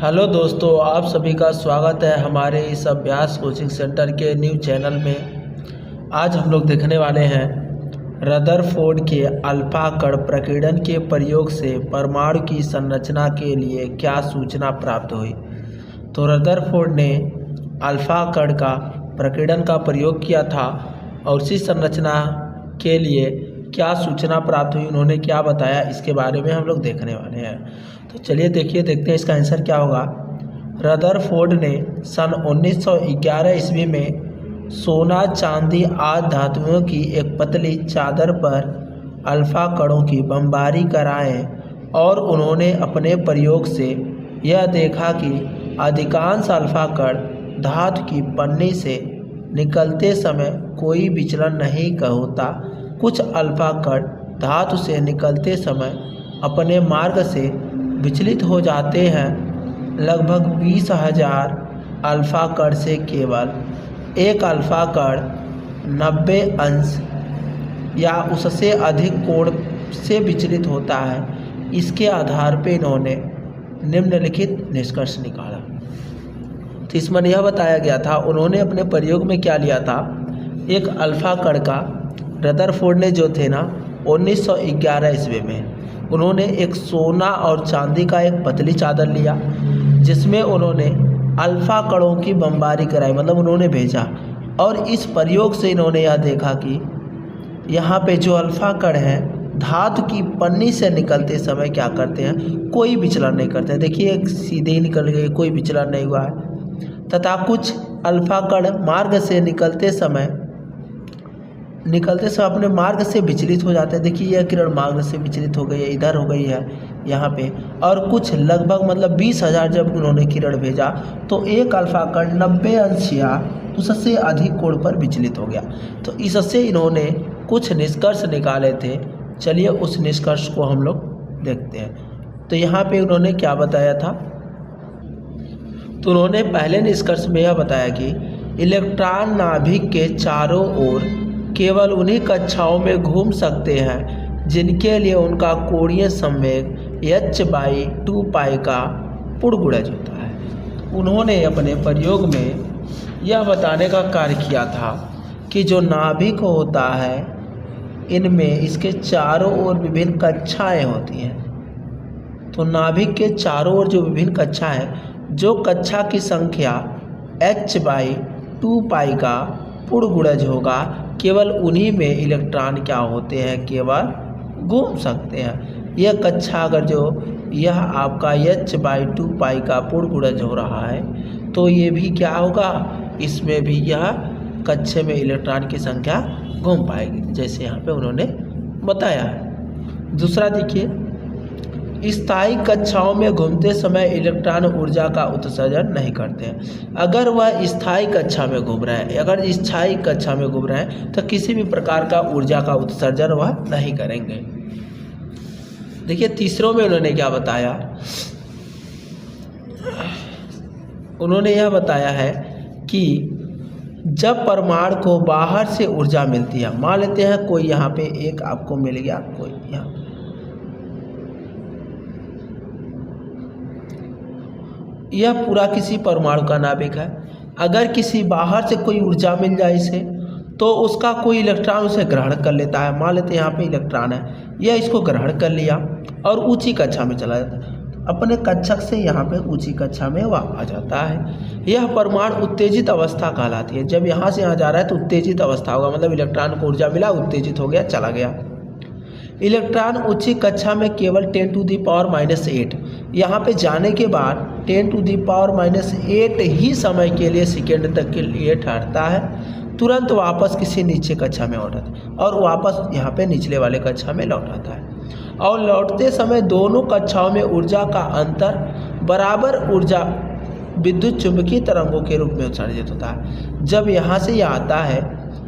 Hello दोस्तों, आप सभी का स्वागत है हमारे इस अभ्यास कोचिंग सेंटर के न्यू चैनल में। आज हम लोग देखने वाले हैं रदरफोर्ड के अल्फा कण प्रकीर्णन के प्रयोग से परमाणु की संरचना के लिए क्या सूचना प्राप्त हुई। तो रदरफोर्ड ने अल्फा कण का प्रकीर्णन का प्रयोग किया था और उसी संरचना के लिए क्या सूचना प्राप्त हुई, उन्होंने क्या बताया, इसके बारे में हम लोग देखने वाले हैं। तो चलिए देखते हैं इसका आंसर क्या होगा। रदरफोर्ड ने सन 1911 ईस्वी में सोना चांदी आदि धातुओं की एक पतली चादर पर अल्फा कणों की बमबारी कराएं और उन्होंने अपने प्रयोग से यह देखा कि अधिकांश अल्फा कण धातु की पन्नी से निकलते समय कोई विचलन नहीं होता। कुछ अल्फा कण धातु से निकलते समय अपने मार्ग से विचलित हो जाते हैं। लगभग 20,000 अल्फा कण से केवल एक अल्फा कण 90 अंश या उससे अधिक कोण से विचलित होता है। इसके आधार पर इन्होंने निम्नलिखित निष्कर्ष निकाला। तो इसमें यह बताया गया था, उन्होंने अपने प्रयोग में क्या लिया था, एक अल्फा कण का रदरफोर्ड ने जो थे ना 1911 ईस्वी में उन्होंने एक सोना और चांदी का एक पतली चादर लिया जिसमें उन्होंने अल्फा कणों की बमबारी कराई, मतलब उन्होंने भेजा। और इस प्रयोग से इन्होंने यह देखा कि यहाँ पे जो अल्फा कण हैं धातु की पन्नी से निकलते समय क्या करते हैं, कोई विचलन नहीं करते हैं। देखिए सीधे ही निकल गए, कोई विचलन नहीं हुआ है। तथा कुछ अल्फा कण मार्ग से निकलते समय अपने मार्ग से विचलित हो जाते हैं। देखिए यह किरण मार्ग से विचलित हो गई है, इधर हो गई है यहाँ पे। और कुछ लगभग मतलब 20,000 जब उन्होंने किरण भेजा तो एक अल्फा कण 90 अंश या उससे अधिक कोण पर विचलित हो गया। तो इससे इन्होंने कुछ निष्कर्ष निकाले थे। चलिए उस निष्कर्ष को हम लोग देखते हैं। तो यहाँ पे उन्होंने क्या बताया था, तो उन्होंने पहले निष्कर्ष में यह बताया कि इलेक्ट्रॉन नाभिक के चारों ओर केवल उन्हीं कक्षाओं में घूम सकते हैं जिनके लिए उनका कोणीय संवेग h/2 पाई का पूर्ण गुणज होता है। उन्होंने अपने प्रयोग में यह बताने का कार्य किया था कि जो नाभिक होता है इनमें इसके चारों ओर विभिन्न कक्षाएं होती हैं। तो नाभिक के चारों ओर जो विभिन्न कक्षाएं, जो कक्षा की संख्या h/2 पाई का पूर्ण गुणज होगा, केवल उन्हीं में इलेक्ट्रॉन क्या होते हैं, केवल घूम सकते हैं। यह कक्षा अगर जो यह आपका h/2 पाई का पूर्ण गुणज हो रहा है तो ये भी क्या होगा, इसमें भी यह कक्षे में इलेक्ट्रॉन की संख्या घूम पाएगी, जैसे यहाँ पे उन्होंने बताया है। दूसरा देखिए, स्थायी कक्षाओं में घूमते समय इलेक्ट्रॉन ऊर्जा का उत्सर्जन नहीं करते हैं। अगर वह स्थायी कक्षा में घूम रहे हैं, अगर स्थायी कक्षा में घूम रहे हैं तो किसी भी प्रकार का ऊर्जा का उत्सर्जन वह नहीं करेंगे। देखिए तीसरों में उन्होंने क्या बताया, उन्होंने यह बताया है कि जब परमाणु को बाहर से ऊर्जा मिलती है, मान लेते हैं कोई यहाँ पे एक आपको मिल गया, कोई यहाँ, यह पूरा किसी परमाणु का नाभिक है। अगर किसी बाहर से कोई ऊर्जा मिल जाए इसे, तो उसका कोई इलेक्ट्रॉन उसे ग्रहण कर लेता है। मान लेते हैं यहाँ पे इलेक्ट्रॉन है, यह इसको ग्रहण कर लिया और ऊंची कक्षा में चला जाता है। अपने कक्षक से यहाँ पे ऊंची कक्षा में वह आ जाता है। यह परमाणु उत्तेजित अवस्था कहलाती है। जब यहाँ से यहाँ जा रहा है तो उत्तेजित अवस्था होगा, मतलब इलेक्ट्रॉन को ऊर्जा मिला, उत्तेजित हो गया, चला गया। इलेक्ट्रॉन उच्च कक्षा में केवल 10⁻⁻8 यहाँ पे जाने के बाद 10⁻⁻8 ही समय के लिए, सेकेंड तक के लिए ठहरता है। तुरंत वापस किसी नीचे कक्षा में लौट आता है और वापस यहाँ पे निचले वाले कक्षा में लौट आता है। और लौटते समय दोनों कक्षाओं में ऊर्जा का अंतर बराबर ऊर्जा विद्युत चुंबकीय तरंगों के रूप में उत्सर्जित होता है। जब यहाँ से यह आता है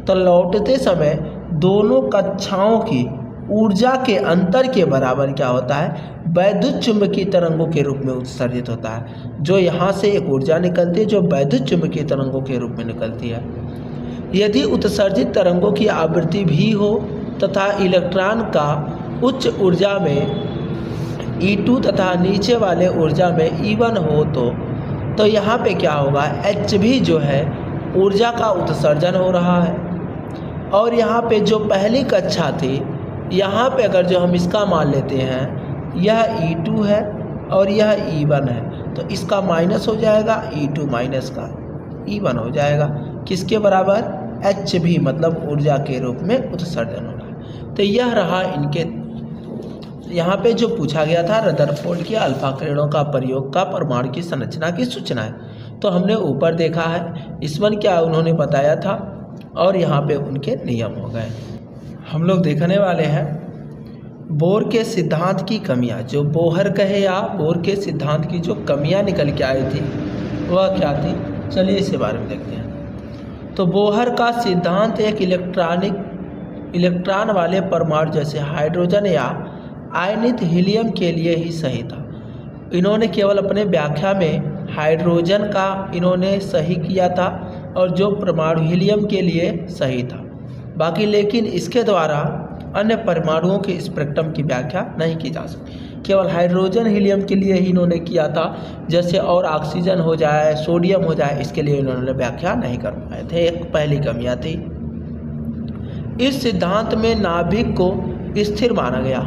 तो लौटते समय दोनों कक्षाओं की ऊर्जा के अंतर के बराबर क्या होता है, वैद्युत चुंबकीय तरंगों के रूप में उत्सर्जित होता है। जो यहाँ से एक ऊर्जा निकलती है जो वैद्युत चुंबकीय तरंगों के रूप में निकलती है। यदि उत्सर्जित तरंगों की आवृत्ति भी हो तथा इलेक्ट्रॉन का उच्च ऊर्जा में E2 तथा नीचे वाले ऊर्जा में E1 हो तो यहाँ पे क्या होगा, Hv जो है ऊर्जा का उत्सर्जन हो रहा है। और यहाँ पे जो पहली कक्षा थी, यहाँ पे अगर जो हम इसका मान लेते हैं, यह E2 है और यह E1 है, तो इसका माइनस हो जाएगा, E2 माइनस का E1 हो जाएगा, किसके बराबर, Hv मतलब ऊर्जा के रूप में उत्सर्जन हो रहा है। तो यह रहा इनके यहाँ पे जो पूछा गया था रदरफोर्ड की अल्फा किरणों का प्रयोग का परमाणु की संरचना की सूचना है। तो हमने ऊपर देखा है इसमें क्या उन्होंने बताया था और यहाँ पे उनके नियम हो गए। हम लोग देखने वाले हैं बोर के सिद्धांत की कमियां। जो बोहर कहे या बोर के सिद्धांत की जो कमियां निकल के आई थी वह क्या थी, चलिए इसके बारे में देखते हैं। तो बोहर का सिद्धांत एक इलेक्ट्रॉन वाले परमाणु जैसे हाइड्रोजन या आयनित हीलियम के लिए ही सही था। इन्होंने केवल अपने व्याख्या में हाइड्रोजन का इन्होंने सही किया था और जो परमाणु हीलियम के लिए सही था बाकी, लेकिन इसके द्वारा अन्य परमाणुओं के स्पेक्ट्रम की व्याख्या नहीं की जा सकती। केवल हाइड्रोजन हीलियम के लिए ही इन्होंने किया था, जैसे और ऑक्सीजन हो जाए, सोडियम हो जाए, इसके लिए इन्होंने व्याख्या नहीं कर पाए थे। एक पहली कमियां थी। इस सिद्धांत में नाभिक को स्थिर माना गया,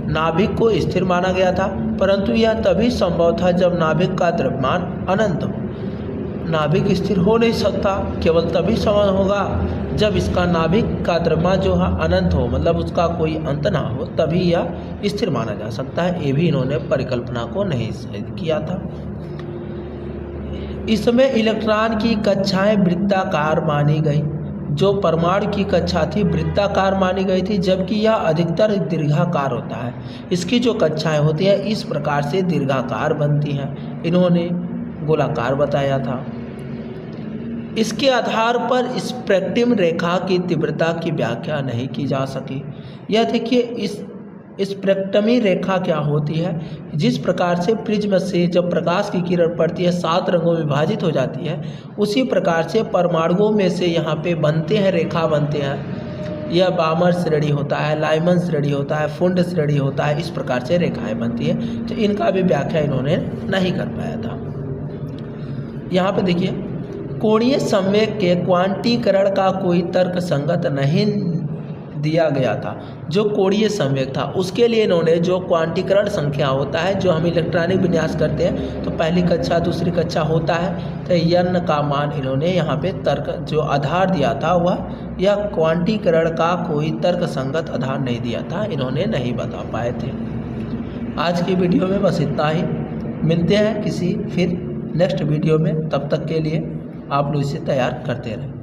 नाभिक को स्थिर माना गया था, परंतु यह तभी संभव था जब नाभिक का द्रव्यमान अनंत हो। नाभिक स्थिर हो नहीं सकता, केवल तभी संभव होगा जब इसका नाभिक का द्रव्यमान जो है अनंत हो, मतलब उसका कोई अंत ना हो, तभी यह स्थिर माना जा सकता है। ये भी इन्होंने परिकल्पना को नहीं सिद्ध किया था। इसमें इलेक्ट्रॉन की कक्षाएं वृत्ताकार मानी गई। जो परमाणु की कक्षा थी वृत्ताकार मानी गई थी, जबकि यह अधिकतर दीर्घाकार होता है। इसकी जो कक्षाएं होती हैं इस प्रकार से दीर्घाकार बनती हैं, इन्होंने गोलाकार बताया था। इसके आधार पर स्पेक्ट्रम रेखा की तीव्रता की व्याख्या नहीं की जा सकी। यह देखिए इस स्पेक्ट्रमी रेखा क्या होती है, जिस प्रकार से प्रिज्म से जब प्रकाश की किरण पड़ती है 7 रंगों में विभाजित हो जाती है, उसी प्रकार से परमाणुओं में से यहाँ पे बनते हैं, रेखा बनते हैं। यह बामर श्रेणी होता है, लाइमन श्रेणी होता है, फुंड श्रेणी होता है, इस प्रकार से रेखाएं बनती है। तो इनका भी व्याख्या इन्होंने नहीं कर पाया था। यहाँ पे देखिए कोणीय संवेग के क्वांटीकरण का कोई तर्क संगत नहीं दिया गया था। जो कोणीय संवेग था उसके लिए इन्होंने जो क्वांटीकरण संख्या होता है, जो हम इलेक्ट्रॉनिक विन्यास करते हैं तो पहली कक्षा दूसरी कक्षा होता है, तो यन का मान इन्होंने यहाँ पे तर्क जो आधार दिया था वह यह क्वांटीकरण का कोई तर्क संगत आधार नहीं दिया था, इन्होंने नहीं बता पाए थे। आज की वीडियो में बस इतना ही, मिलते हैं किसी फिर नेक्स्ट वीडियो में। तब तक के लिए आप लोग इसे तैयार करते रहें।